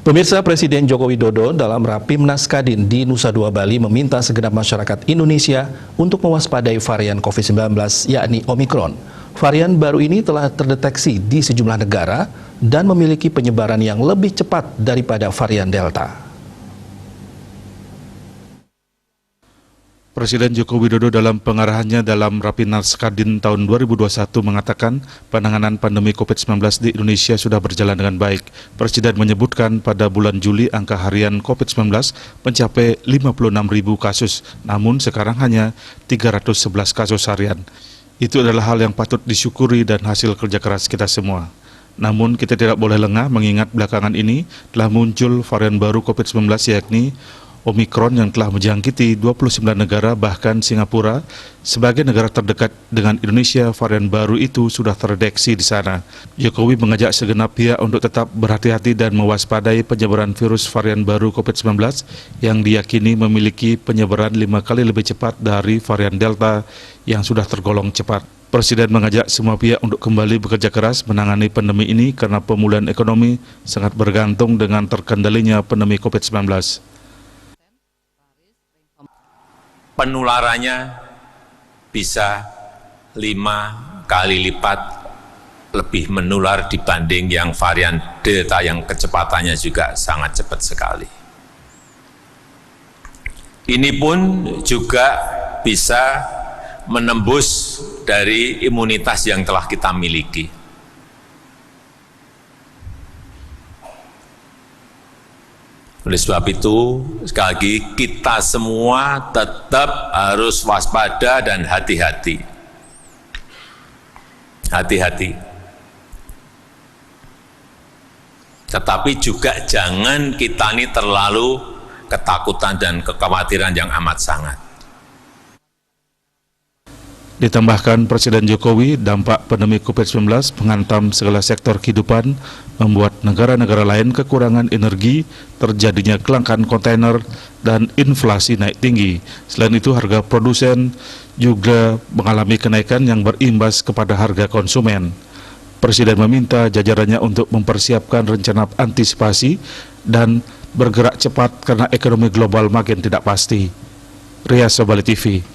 Pemirsa, Presiden Joko Widodo dalam Rapimnas Kadin di Nusa Dua Bali meminta segenap masyarakat Indonesia untuk mewaspadai varian COVID-19 yakni Omikron. Varian baru ini telah terdeteksi di sejumlah negara dan memiliki penyebaran yang lebih cepat daripada varian Delta. Presiden Joko Widodo dalam pengarahannya dalam Rapimnas Kadin tahun 2021 mengatakan penanganan pandemi COVID-19 di Indonesia sudah berjalan dengan baik. Presiden menyebutkan pada bulan Juli angka harian COVID-19 mencapai 56.000 kasus, namun sekarang hanya 311 kasus harian. Itu adalah hal yang patut disyukuri dan hasil kerja keras kita semua. Namun kita tidak boleh lengah mengingat belakangan ini telah muncul varian baru COVID-19 yakni Omikron yang telah menjangkiti 29 negara, bahkan Singapura sebagai negara terdekat dengan Indonesia. Varian baru itu sudah terdeteksi di sana. Jokowi mengajak segenap pihak untuk tetap berhati-hati dan mewaspadai penyebaran virus varian baru COVID-19 yang diyakini memiliki penyebaran 5 kali lebih cepat dari varian Delta yang sudah tergolong cepat. Presiden mengajak semua pihak untuk kembali bekerja keras menangani pandemi ini karena pemulihan ekonomi sangat bergantung dengan terkendalinya pandemi COVID-19. Penularannya bisa 5 kali lipat lebih menular dibanding yang varian Delta yang kecepatannya juga sangat cepat sekali. Ini pun juga bisa menembus dari imunitas yang telah kita miliki. Oleh sebab itu, sekali lagi kita semua tetap harus waspada dan hati-hati. Hati-hati. Tetapi juga jangan kita ini terlalu ketakutan dan kekhawatiran yang amat sangat. Ditambahkan Presiden Jokowi, dampak pandemi COVID-19 menghantam segala sektor kehidupan, membuat negara-negara lain kekurangan energi, terjadinya kelangkaan kontainer, dan inflasi naik tinggi. Selain itu, harga produsen juga mengalami kenaikan yang berimbas kepada harga konsumen. Presiden meminta jajarannya untuk mempersiapkan rencana antisipasi dan bergerak cepat karena ekonomi global makin tidak pasti. Rias Sobali TV.